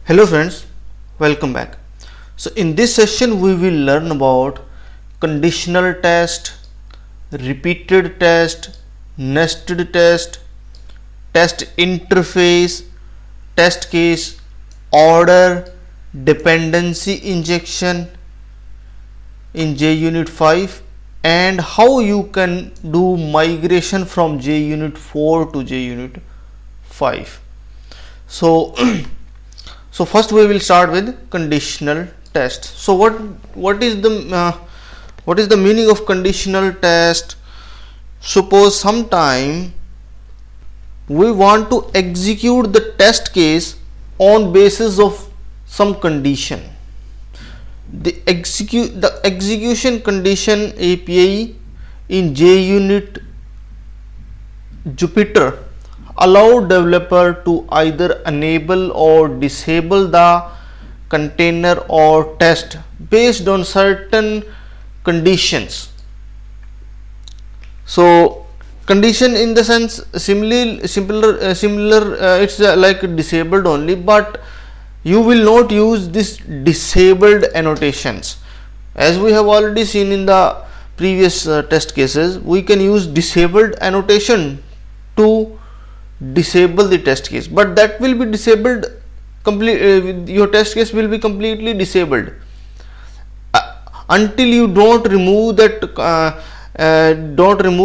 Hello friends, welcome back. So in this session we will learn about conditional test, repeated test, nested test, test interface, test case, order, dependency injection in JUnit 5 and how you can do migration from JUnit 4 to JUnit 5. So So first we will start with conditional test. So what is the meaning of conditional test? Suppose sometime we want to execute the test case on basis of some condition. The execution condition API in JUnit Jupyter allow developer to either enable or disable the container or test based on certain conditions. So condition in the sense similar it's like disabled only, but you will not use this disabled annotations. As we have already seen in the previous test cases, we can use disabled annotation to disable the test case, but that will be disabled your test case will be completely disabled until you don't remove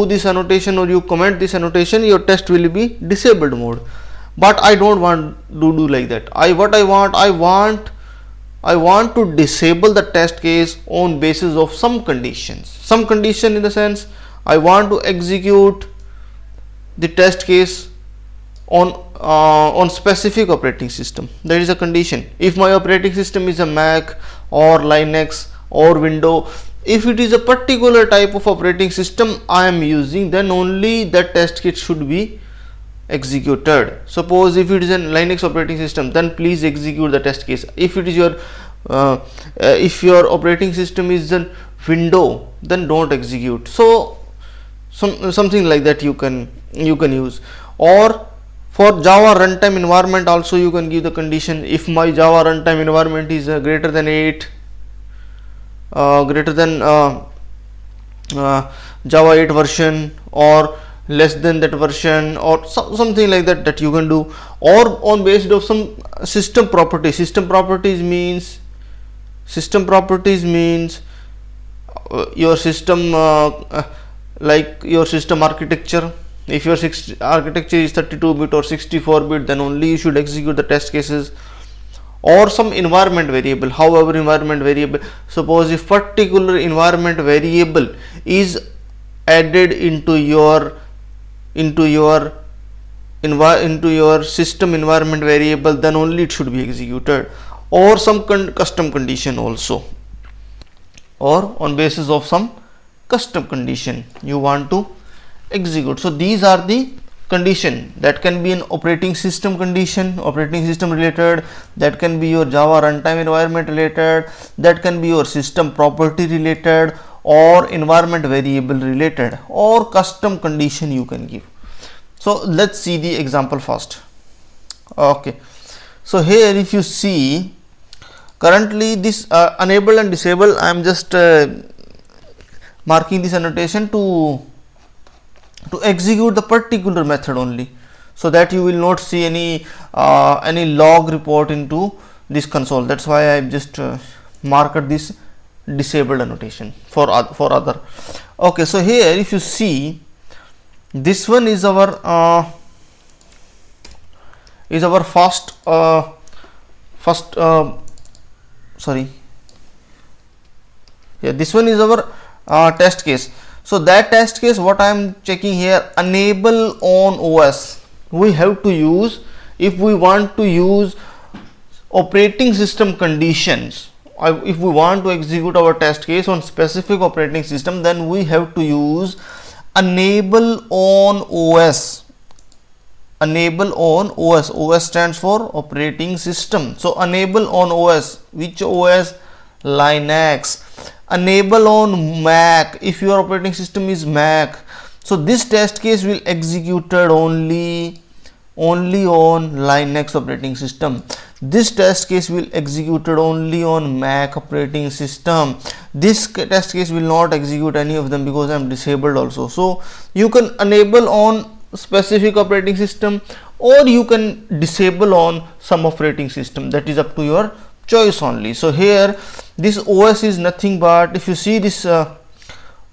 this annotation or you comment this annotation. Your test will be disabled mode, but I don't want to do like that. I want to disable the test case on basis of some conditions. Some condition in the sense I want to execute the test case on specific operating system. There is a condition. If my operating system is a Mac or Linux or Windows, if it is a particular type of operating system I am using, then only that test kit should be executed. Suppose if it is a Linux operating system, then please execute the test case. If it is your if your operating system is a Windows, then don't execute. So something like that you can use. Or for Java runtime environment also you can give the condition. If my Java runtime environment is greater than 8, greater than Java 8 version or less than that version, or something like that you can do. Or on basis of some system property. System properties means your system like your system architecture. If your architecture is 32-bit or 64-bit, then only you should execute the test cases. Or some environment variable. However, environment variable, suppose if particular environment variable is added into your system environment variable, then only it should be executed. Or some custom condition also, or on basis of some custom condition you want to execute. So these are the condition. That can be an operating system condition, operating system related, that can be your Java runtime environment related, that can be your system property related, or environment variable related, or custom condition you can give. So let's see the example first. Okay, so here if you see, currently this enable and disable, I am just marking this annotation to execute the particular method only, so that you will not see any log report into this console. That's why I just marked this disabled annotation for other. Okay, so here if you see, this one is our this one is our test case. So that test case, what I am checking here, enable on OS we have to use if we want to use operating system conditions. If we want to execute our test case on specific operating system, then we have to use enable on OS. Enable on OS. OS stands for operating system. So enable on OS. Which OS? Linux. Enable on Mac. If your operating system is Mac, so this test case will executed only on Linux operating system. This test case will executed only on Mac operating system. This test case will not execute any of them because I am disabled also. So you can enable on specific operating system or you can disable on some operating system, that is up to your choice only. So here this OS is nothing but, if you see this this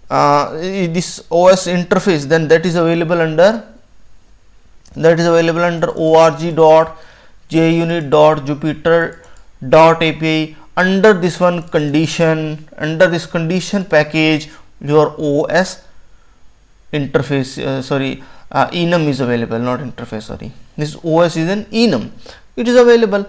OS interface, then that is available under org.junit.jupyter.api. under this one condition, under this condition package, your OS interface enum is available, not interface, sorry, this OS is an enum, it is available.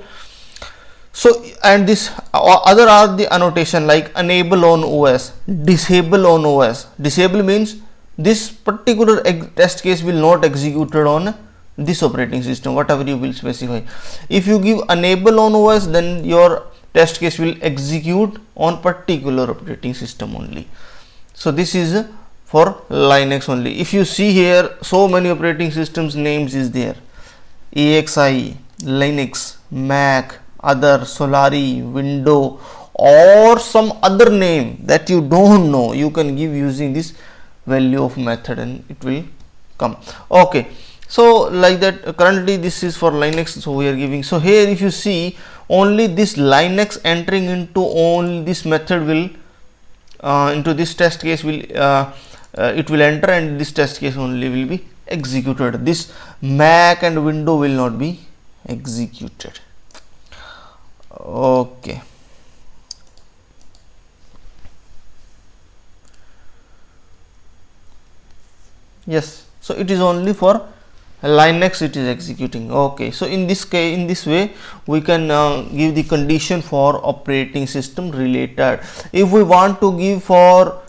So and this other are the annotation like enable on OS, disable on OS. Disable means this particular test case will not executed on this operating system, whatever you will specify. If you give enable on OS, then your test case will execute on particular operating system only. So this is for Linux only. If you see here, so many operating systems names is there: AXI, Linux, Mac, other, Solari, Window, or some other name that you don't know. You can give using this value of method and it will come. Okay, so like that, currently this is for Linux, so we are giving. So here if you see, only this Linux entering into only this method will into this test case will it will enter, and this test case only will be executed. This Mac and Window will not be executed. Okay, yes, so it is only for Linux it is executing. Okay, so in this case, in this way we can give the condition for operating system related. If we want to give for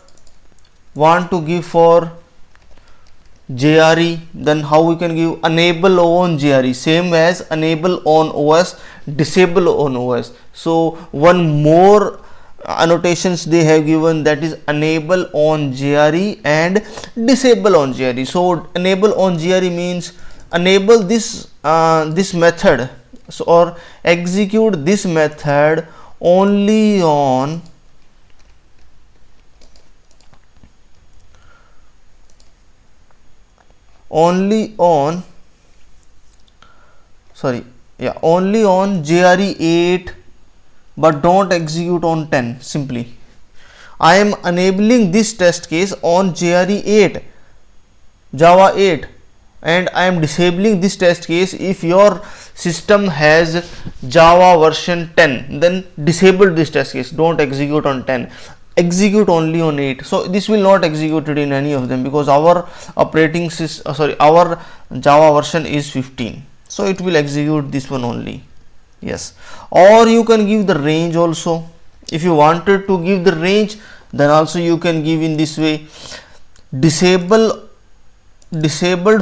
JRE, then how we can give enable on JRE, same as enable on OS, disable on OS. So one more annotations they have given, that is enable on JRE and disable on JRE. So enable on JRE means enable this this method, so or execute this method only on only on JRE 8, but don't execute on 10. Simply I am enabling this test case on JRE 8, Java 8, and I am disabling this test case. If your system has Java version 10, then disable this test case, don't execute on 10, execute only on 8. So this will not executed in any of them because our operating system, our Java version is 15, so it will execute this one only. Yes, or you can give the range also. If you wanted to give the range, then also you can give in this way: disabled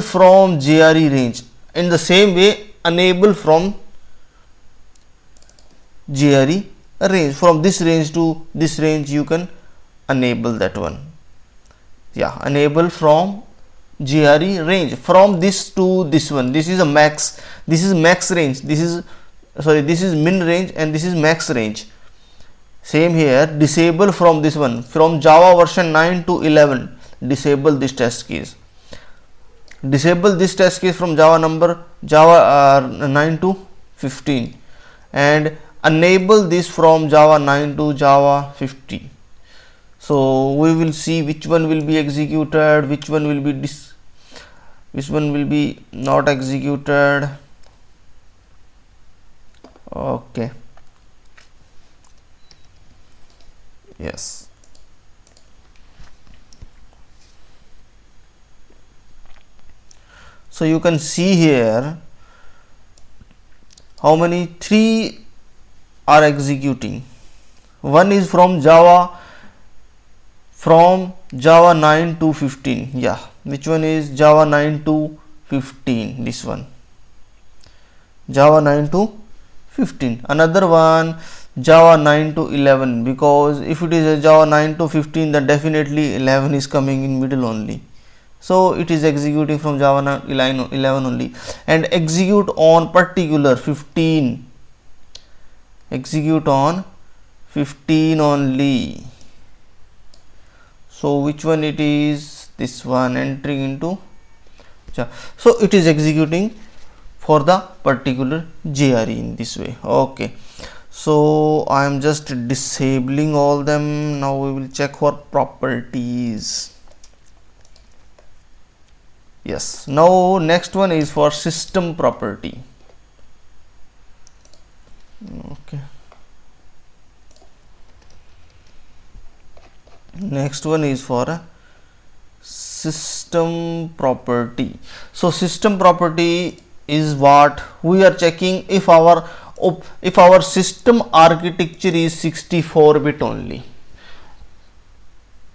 from JRE range. In the same way, enable from JRE range, from this range to this range you can enable that one. Yeah, enable from JRE range, from this to this one. This is a max, this is max range, this is min range, and this is max range. Same here, disable from this one, from Java version 9 to 11, disable this test case. Disable this test case from Java 9 to 15, and enable this from Java 9 to Java 15. So we will see which one will be executed, which one will be not executed. Okay, yes, so you can see here how many 3 are executing. One is from Java 9 to 15. Yeah, which one is Java 9 to 15? This one, Java 9 to 15. Another one Java 9 to 11, because if it is a Java 9 to 15, then definitely 11 is coming in middle only. So it is executing from Java 11 only, and execute on particular 15 execute on 15 only. So which one it is? This one, entering into, so it is executing for the particular JRE in this way. Okay, so I am just disabling all them. Now we will check for properties. Yes, now next one is for system property. Okay, next one is for a system property. So system property is what we are checking if our system architecture is 64-bit only.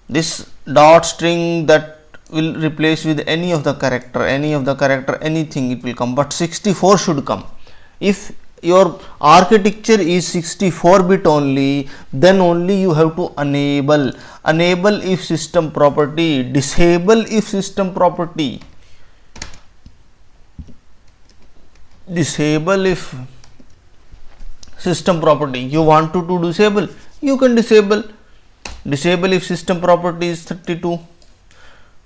This dot string that will replace with any of the character, anything it will come, but 64 should come. If your architecture is 64-bit only, then only you have to enable if system property, disable if system property, disable if system property. You want to disable, you can disable if system property is 32.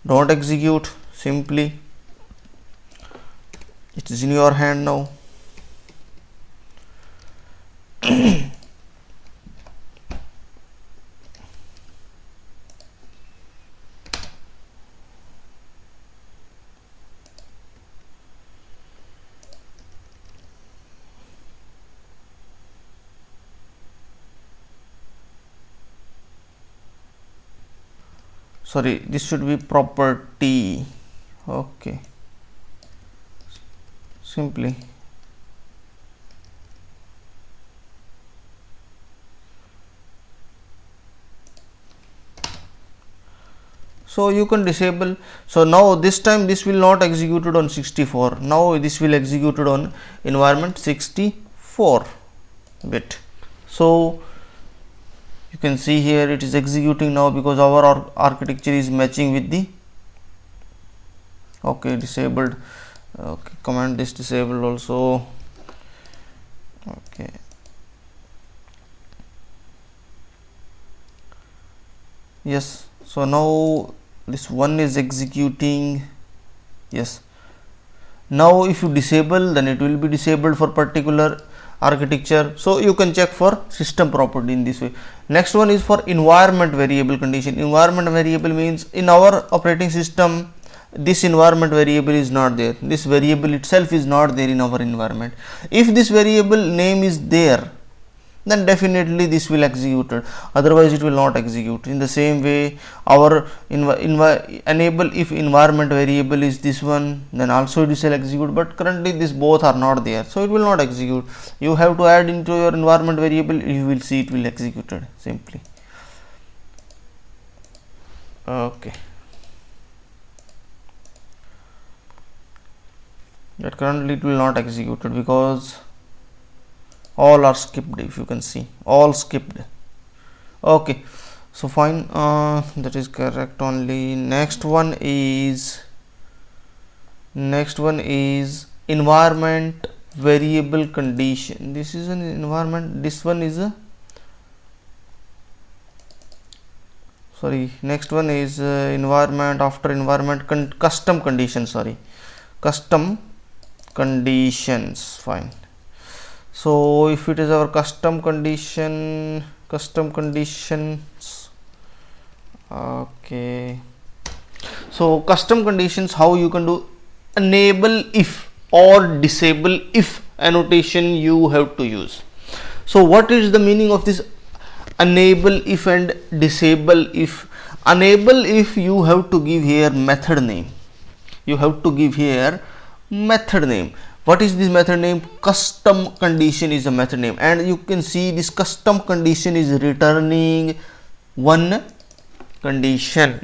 Don't execute, simply it is in your hand now. Sorry, this should be property. Okay, simply so you can disable. So now this time this will not executed on 64, now this will executed on environment 64-bit. So you can see here it is executing now because our architecture is matching with the, okay, disabled. Okay, command this disabled also. Okay, yes, so now this one is executing. Yes, now if you disable, then it will be disabled for particular architecture. So you can check for system property in this way. Next one is for environment variable condition. Environment variable means in our operating system this environment variable is not there, this variable itself is not there in our environment. If this variable name is there, then definitely this will execute it, otherwise it will not execute. In the same way, our enable if environment variable is this one, then also it will execute, but currently these both are not there, so it will not execute. You have to add into your environment variable, you will see it will executed simply. Okay, but currently it will not executed because all are skipped. If you can see, all skipped. Okay, so fine, that is correct only. Next one is environment variable condition. This is an environment, this one is a, sorry, next one is environment, after environment custom condition, sorry, custom conditions. Fine. So if it is our custom conditions, okay, so custom conditions, how you can do, enable if or disable if annotation you have to use. So what is the meaning of this enable if and disable if? Enable if, you have to give here method name, What is this method name? Custom condition is a method name, and you can see this custom condition is returning one condition.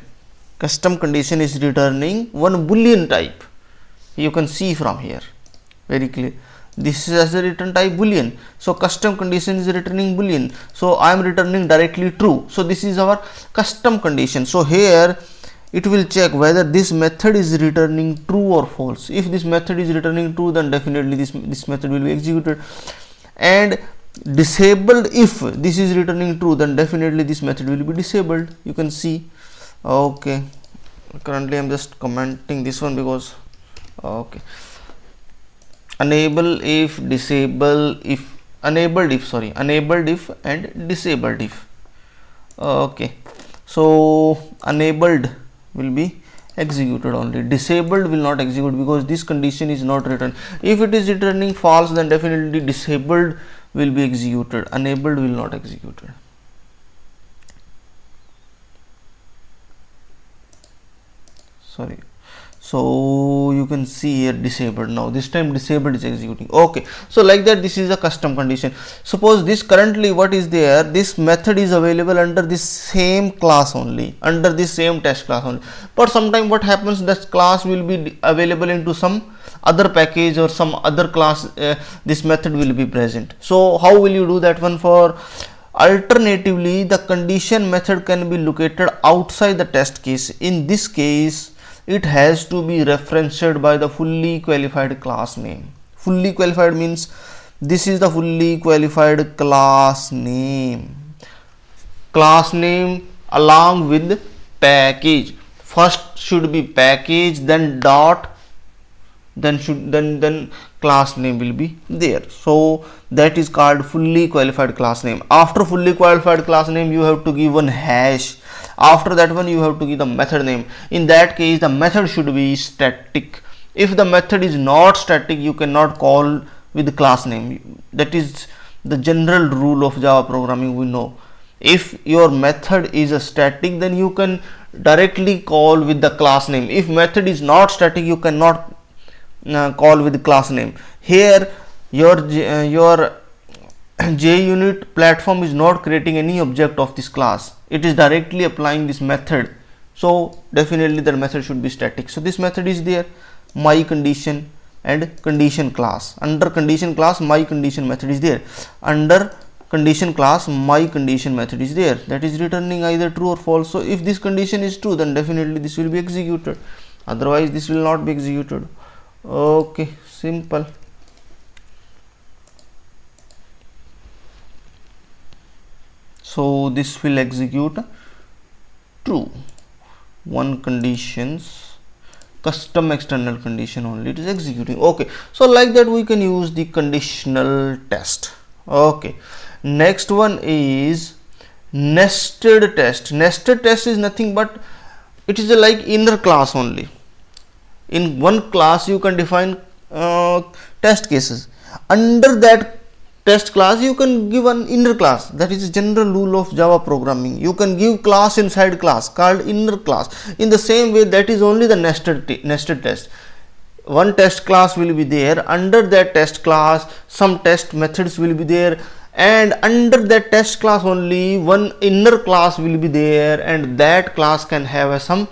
Custom condition is returning one boolean type. You can see from here very clear. This is as a return type boolean. So custom condition is returning boolean. So I am returning directly true. So this is our custom condition. So here it will check whether this method is returning true or false. If this method is returning true, then definitely this method will be executed. And disabled. If this is returning true, then definitely this method will be disabled. You can see. Okay, currently I'm just commenting this one because okay, enable if, disable if, enabled if, sorry, enabled if and disabled if. Okay, so enabled will be executed only, disabled will not execute because this condition is not written. If it is returning false, then definitely disabled will be executed, enabled will not executed. Sorry, so you can see here disabled. Now this time disabled is executing. Okay, so like that, this is a custom condition. Suppose this currently what is there, this method is available under this same class only, under this same test class only, but sometime what happens, that class will be available into some other package or some other class, this method will be present. So how will you do that one? For alternatively, the condition method can be located outside the test case. In this case, it has to be referenced by the fully qualified class name. Fully qualified means this is the fully qualified class name. Class name along with package. First should be package, then dot, then class name will be there. So that is called fully qualified class name. After fully qualified class name, you have to give one hash. After that one, you have to give the method name. In that case, the method should be static. If the method is not static, you cannot call with the class name. That is the general rule of Java programming, we know. If your method is a static, then you can directly call with the class name. If method is not static, you cannot call with the class name. Here your JUnit platform is not creating any object of this class, it is directly applying this method, so definitely the method should be static. So this method is there, my condition and condition class. Under condition class, my condition method is there. Under condition class, my condition method is there, that is returning either true or false. So if this condition is true, then definitely this will be executed, otherwise this will not be executed. Okay, simple. So this will execute true. One conditions, custom external condition only, it is executing. Okay, so like that we can use the conditional test. Okay, next one is nested test. Nested test is nothing but it is a like inner class only. In one class you can define test cases. Under that test class you can give an inner class. That is a general rule of Java programming. You can give class inside class called inner class. In the same way, that is only the nested test. One test class will be there. Under that test class, some test methods will be there, and under that test class only one inner class will be there, and that class can have some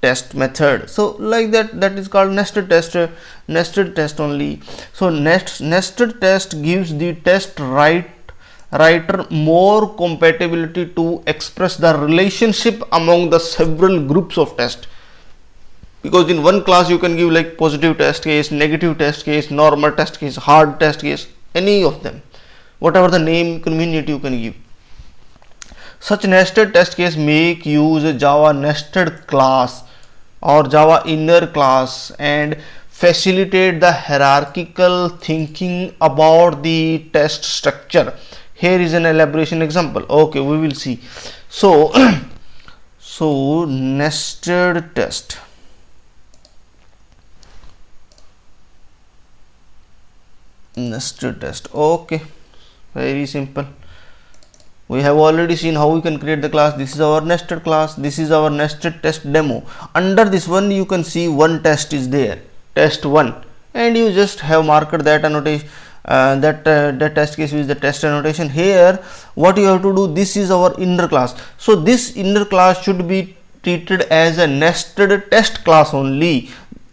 test method. So like that is called nested test only. So nested test gives the test writer more compatibility to express the relationship among the several groups of test, because in one class you can give like positive test case, negative test case, normal test case, hard test case, any of them, whatever the name convenient you can give. Such nested test case make use a Java nested class or Java inner class and facilitate the hierarchical thinking about the test structure. Here is an elaboration example. Okay, we will see. So so nested test. Nested test. Okay, very simple. We have already seen how we can create the class. This is our nested class, this is our nested test demo. Under this one you can see one test is there, test 1, and you just have marked that annotation, that test case is the test annotation. Here what you have to do, this is our inner class, so this inner class should be treated as a nested test class only.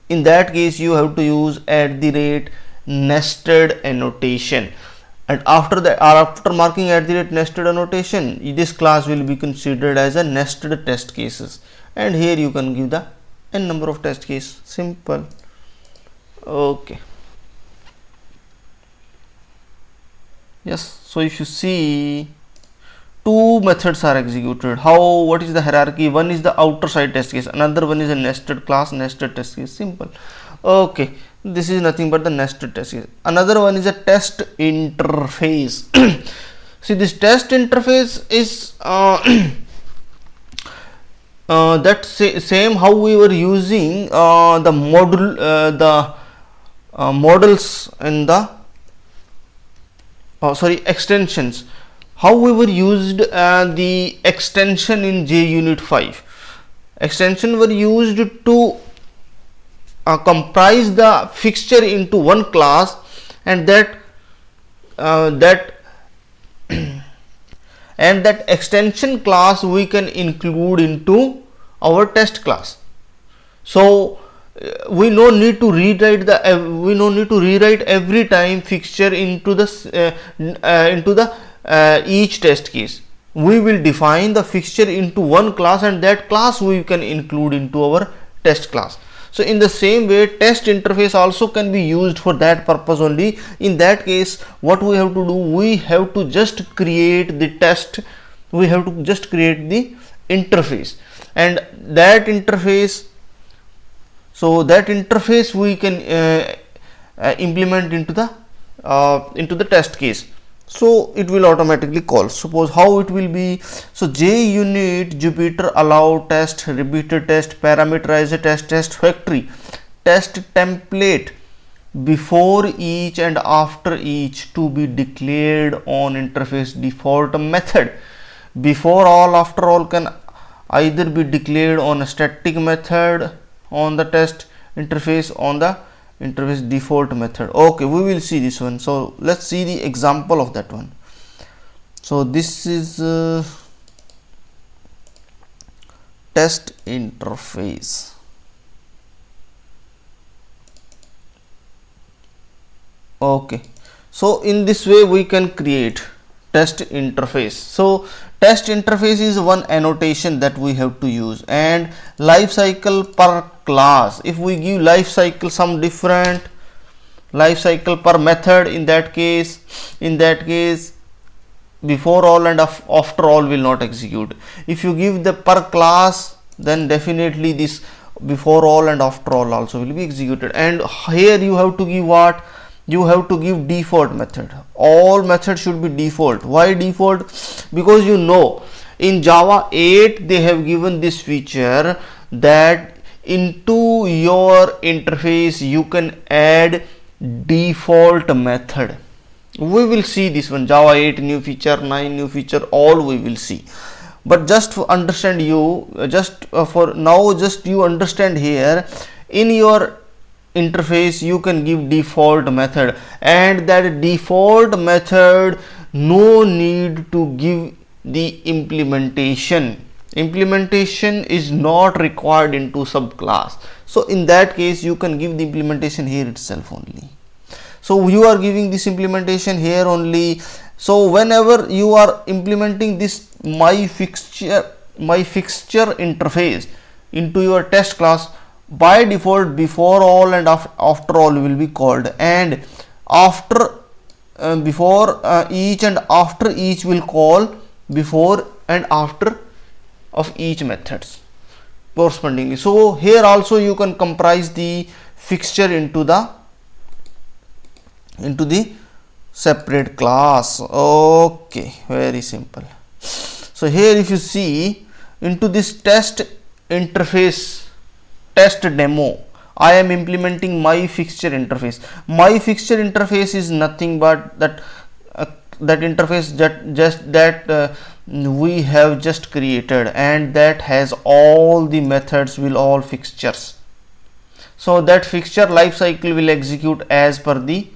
In that case you have to use @nested annotation, and after that, or after marking @nested annotation, this class will be considered as a nested test cases, and here you can give the n number of test case. Simple. Okay, Yes, so if you see, two methods are executed. What is the hierarchy? One is the outer side test case, another one is a nested class nested test case. Simple. Okay, this is nothing but the nested test case. Another one is a test interface. See, this test interface is that same how we were using the module models in the extensions, how we were used the extension in JUnit 5. Extension were used to comprise the fixture into one class, and that and that extension class we can include into our test class. So we no need to rewrite every time fixture into the each test case. We will define the fixture into one class, and that class we can include into our test class. So in the same way, test interface also can be used for that purpose only. In that case, what we have to do, we have to just create the test, we have to just create the interface, and that interface, so that interface we can implement into the test case. So it will automatically call. Suppose how it will be. So JUnit Jupyter allow test, repeated test, parameterize test factory, test template before each and after each to be declared on interface default method. Before all, after all can either be declared on a static method on the test interface, on the interface default method. Okay, we will see this one. So let's see the example of that one. So this is test interface. Okay, so in this way we can create test interface. So test interface is one annotation that we have to use, and life cycle per class, if we give life cycle some different life cycle per method, in that case before all and after all will not execute. If you give the per class, then definitely this before all and after all also will be executed. And here you have to give what? You have to give default method. All methods should be default. Why default? Because you know in Java 8 they have given this feature that into your interface you can add default method. We will see this one, Java 8 new feature, 9 new feature, all we will see. But just to understand you, for now, just you understand here, in your interface you can give default method, and that default method no need to give the implementation is not required into subclass. So in that case you can give the implementation here itself only. So you are giving this implementation here only. So whenever you are implementing this my fixture interface into your test class, by default before all and after all will be called, and after before each and after each will call before and after of each methods correspondingly. So here also you can comprise the fixture into the separate class. Okay, very simple. So here if you see into this test interface test demo, I am implementing my fixture interface. My fixture interface is nothing but that interface that we have just created, and that has all the methods will all fixtures. So that fixture life cycle will execute as per the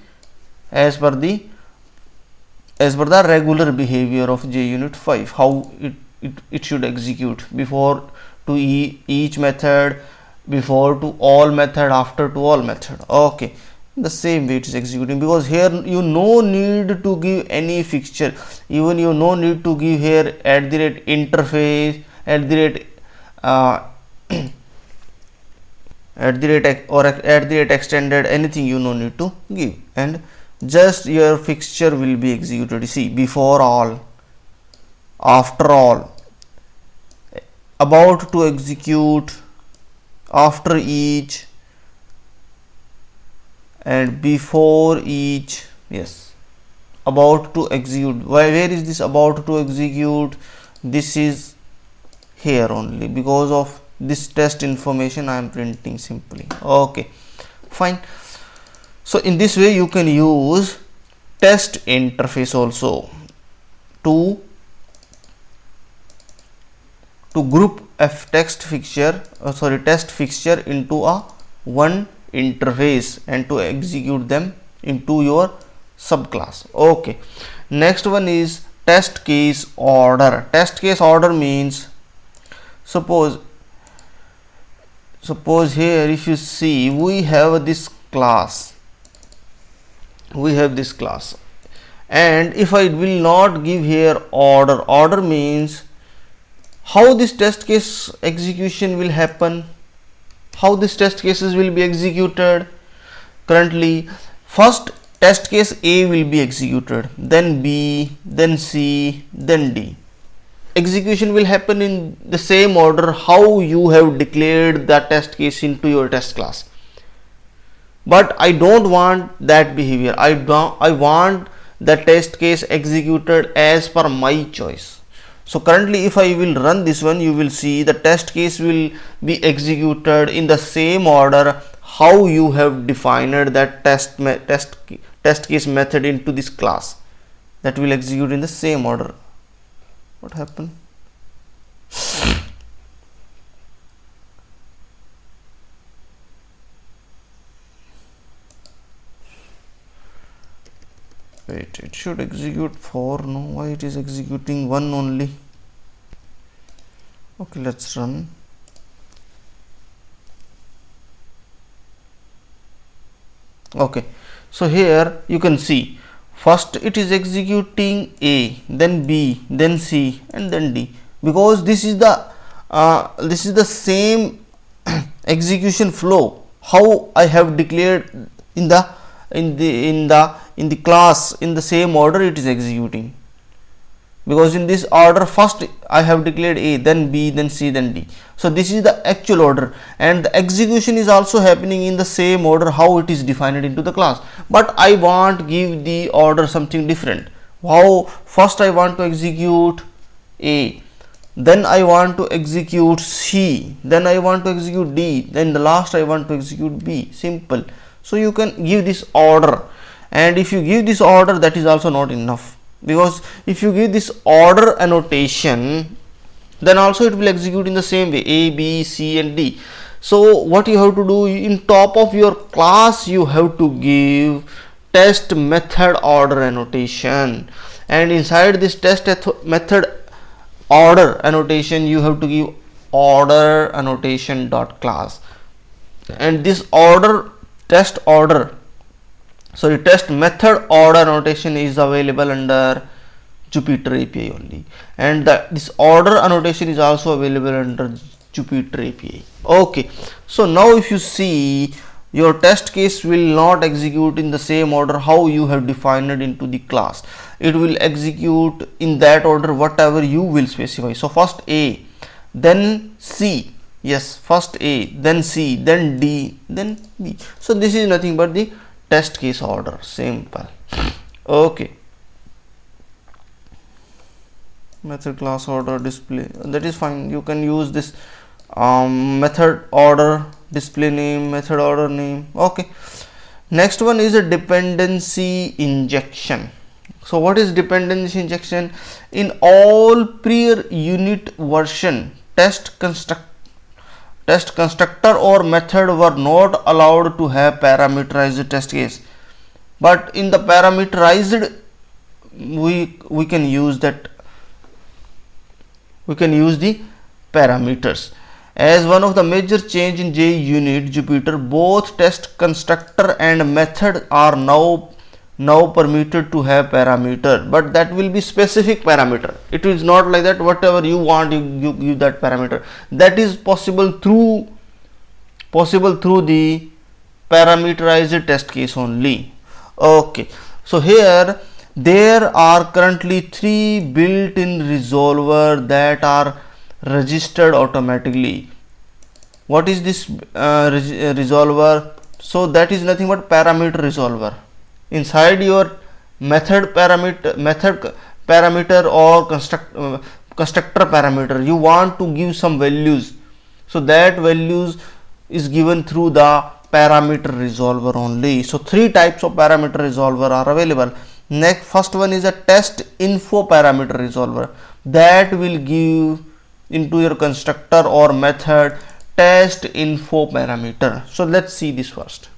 regular behavior of JUnit 5, how it should execute before to each method, before to all method, after to all method. Okay, the same way it is executing, because here you no need to give any fixture, even you no need to give here @interface @extended, anything you no need to give, and just your fixture will be executed. You see, before all, after all, about to execute, after each, and before each. Yes, about to execute. Where is this about to execute? This is here only, because of this test information I am printing simply. Okay, fine. So in this way you can use test interface also to group a test fixture into a one interface and to execute them into your subclass. Okay, next one is test case order. Test case order means, suppose here if you see, we have this class, and if I will not give here order means how this test case execution will happen, how these test cases will be executed. Currently, first test case A will be executed, then B, then C, then D. Execution will happen in the same order how you have declared the test case into your test class. But I don't want that behavior. I want the test case executed as per my choice. So currently if I will run this one, you will see the test case will be executed in the same order how you have defined that test case method into this class. That will execute in the same order. What happened? Wait, it should execute 4. No, why it is executing 1 only? Okay, let's run. Okay, so here you can see first it is executing A, then B, then C, and then D, because this is the same execution flow how I have declared in the class. In the same order it is executing, because in this order first I have declared A, then B, then C, then D. So this is the actual order, and the execution is also happening in the same order how it is defined into the class. But I want give the order something different. How? First I want to execute A, then I want to execute C, then I want to execute D, then the last I want to execute B. Simple. So you can give this order, and if you give this order, that is also not enough, because if you give this order annotation, then also it will execute in the same way A, B, C, and D. So what you have to do, in top of your class you have to give test method order annotation, and inside this test method order annotation you have to give order annotation dot class, and this test method order annotation is available under Jupyter API only, and this order annotation is also available under Jupyter API. Okay, so now if you see, your test case will not execute in the same order how you have defined it into the class. It will execute in that order whatever you will specify. So first A, then C. Yes, first A, then C, then D, then B. So this is nothing but the test case order. Simple. Okay. Method class order display, that is fine. You can use this method order display name, method order name. Okay. Next one is a dependency injection. So what is dependency injection? In all prior unit version, test constructor or method were not allowed to have parameterized test case, but in the parameterized we can use the parameters. As one of the major change in JUnit Jupyter, both test constructor and method are now permitted to have parameter, but that will be specific parameter. It is not like that whatever you want you give that parameter. That is possible through the parameterized test case only. Okay, So here there are currently 3 built-in resolver that are registered automatically. What is this resolver? So that is nothing but parameter resolver. Inside your method parameter or constructor parameter, you want to give some values. So that values is given through the parameter resolver only. So 3 types of parameter resolver are available. Next, first one is a test info parameter resolver that will give into your constructor or method test info parameter. So let's see this first.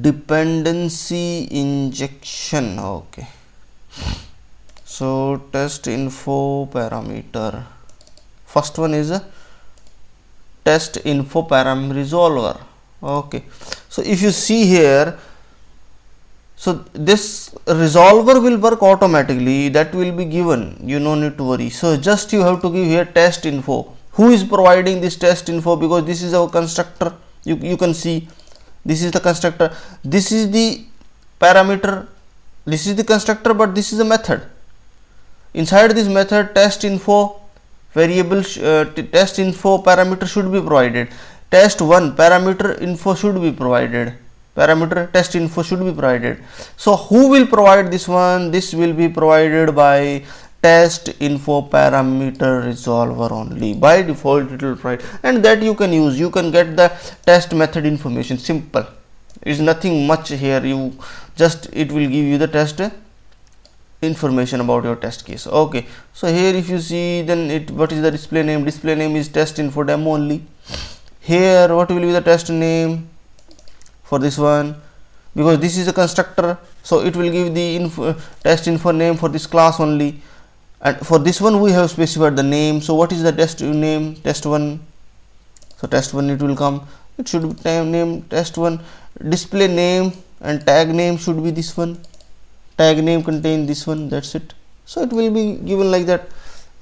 Dependency injection. Okay, so test info parameter, first one is a test info param resolver. Okay, so if you see here, so this resolver will work automatically, that will be given, you no need to worry. So just you have to give here test info. Who is providing this test info? Because this is our constructor, you can see this is the constructor, this is the parameter, this is the constructor, but this is a method. Inside this method test info variable test info parameter should be provided. Test 1 parameter info should be provided, parameter test info should be provided. So who will provide this one? This will be provided by test info parameter resolver only. By default it will provide, and that you can use, you can get the test method information. Simple, is nothing much here, you just, it will give you the test information about your test case. Okay, so here if you see, then it, what is the display name? Display name is test info demo only. Here what will be the test name for this one? Because this is a constructor, so it will give the info, test info name for this class only. And for this one we have specified the name. So what is the test name? Test 1. So test 1 it will come, it should be name test 1. Display name and tag name should be this one, tag name contain this one, that's it. So it will be given like that.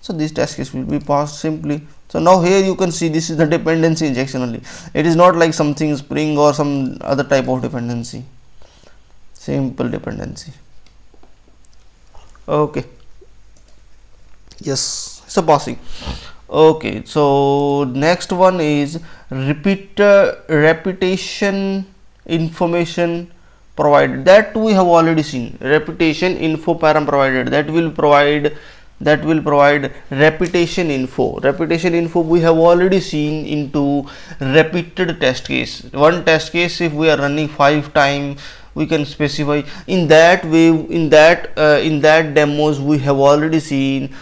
So this test case will be passed simply. So now here you can see this is the dependency injection only. It is not like something Spring or some other type of dependency, simple dependency. Okay, yes, so passing. Okay, so next one is repetition information provided, that we have already seen. Repetition info param provided, that will provide repetition info. Repetition info we have already seen into repeated test case. One test case if we are running 5 times, we can specify. In that way, in that demos we have already seen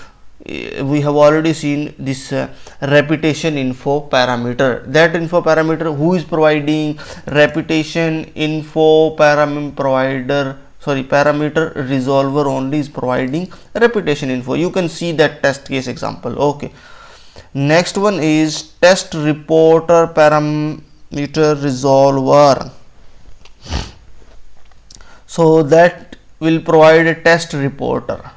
this repetition info parameter. That info parameter, who is providing? Repetition info parameter resolver only is providing repetition info. You can see that test case example. Okay, next one is test reporter parameter resolver. So that will provide a test reporter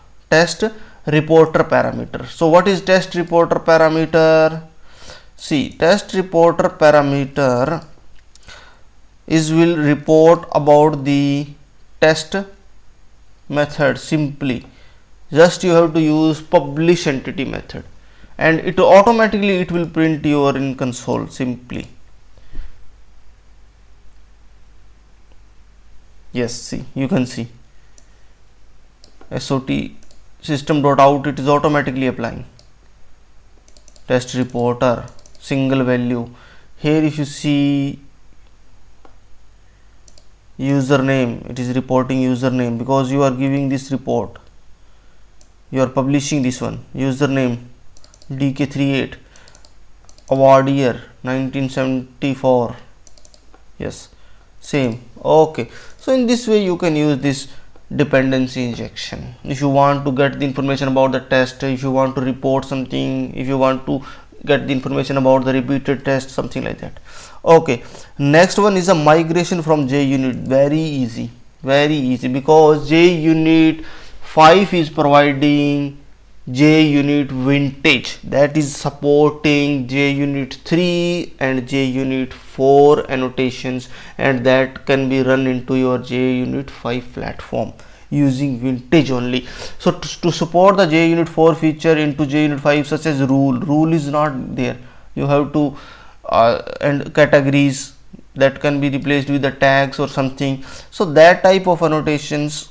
parameter. So what is test reporter parameter? See, test reporter parameter is will report about the test method. Simply just you have to use publish entity method, and it automatically it will print your in console. Simply, yes, see, you can see SOT system.out, it is automatically applying test reporter single value. Here if you see username, it is reporting username because you are giving this report, you are publishing this one. Username DK38, award year 1974, yes, same. Okay, so in this way you can use this dependency injection. If you want to get the information about the test, if you want to report something, if you want to get the information about the repeated test, something like that. Okay, next one is a migration from JUnit. Very easy because JUnit 5 is providing JUnit Vintage, that is supporting JUnit 3 and JUnit 4 annotations, and that can be run into your JUnit 5 platform using Vintage only. So to support the JUnit 4 feature into JUnit 5, such as rule is not there. You have to and categories that can be replaced with the tags or something. So that type of annotations,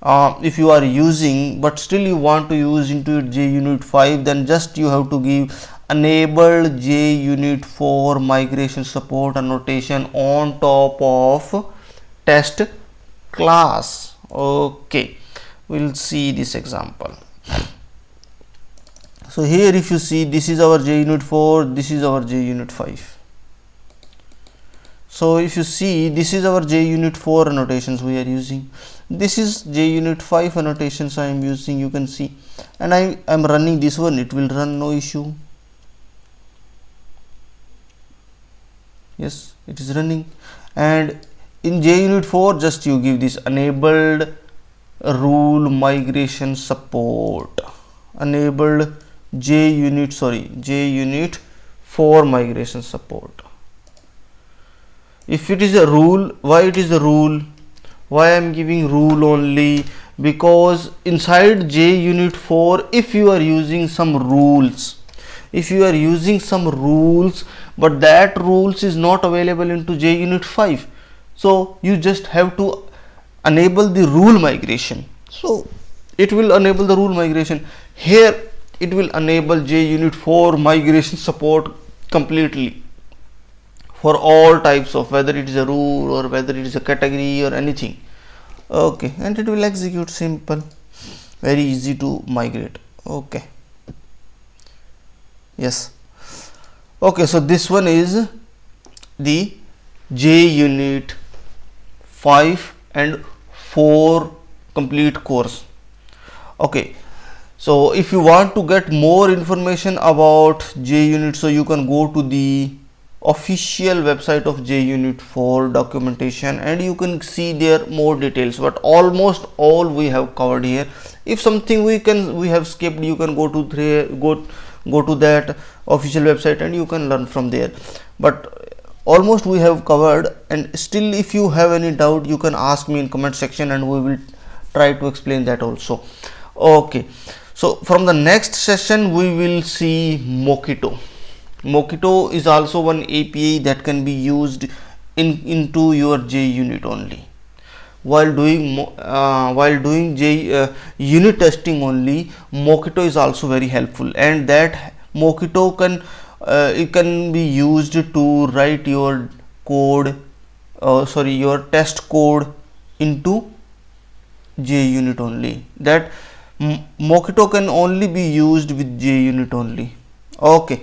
if you are using but still you want to use into JUnit 5, then just you have to give enable JUnit 4 migration support annotation on top of test class. Okay, we'll see this example. So here if you see, this is our JUnit 4, this is our JUnit 5. So if you see, this is our JUnit 4 annotations we are using, this is JUnit 5 annotations I am using, you can see, and I am running this one, it will run, no issue. Yes, it is running. And in JUnit 4, just you give this enabled rule migration support, enabled JUnit 4 migration support. If it is a rule, why it is a rule? Why I am giving rule only? Because inside JUnit 4, if you are using some rules, but that rules is not available into JUnit 5, so you just have to enable the rule migration. So it will enable the rule migration. Here it will enable JUnit 4 migration support completely for all types of, whether it is a rule or whether it is a category or anything. Okay, and it will execute, simple, very easy to migrate. Okay, yes. Okay, so this one is the JUnit 5 and 4 complete course. Okay, so if you want to get more information about JUnit, so you can go to the official website of JUnit 4 documentation and you can see there more details, but almost all we have covered here. If something we have skipped, you can go to that official website and you can learn from there, but almost we have covered. And still if you have any doubt, you can ask me in comment section and we will try to explain that also. Okay, so from the next session we will see Mockito. Mockito is also one API that can be used into your JUnit only. While doing unit testing only, Mockito is also very helpful, and that Mockito can it can be used to write your code, your test code into JUnit only. That Mockito can only be used with JUnit only. Okay,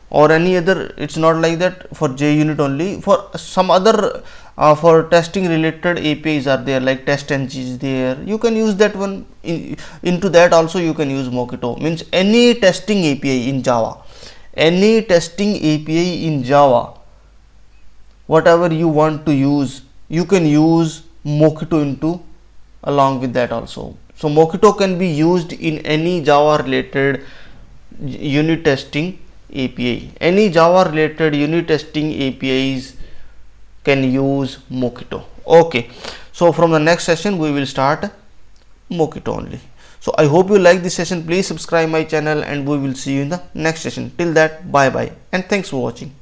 or any other, it's not like that. For JUnit only, for some other for testing related APIs are there, like TestNG is there, you can use that one. Into that also you can use Mockito. Means any testing API in Java, whatever you want to use, you can use Mockito into along with that also. So Mockito can be used in any Java related unit testing API. Any Java related unit testing APIs can use Mockito. Okay, so from the next session we will start Mockito only. So I hope you like this session. Please subscribe my channel and we will see you in the next session. Till that, bye bye and thanks for watching.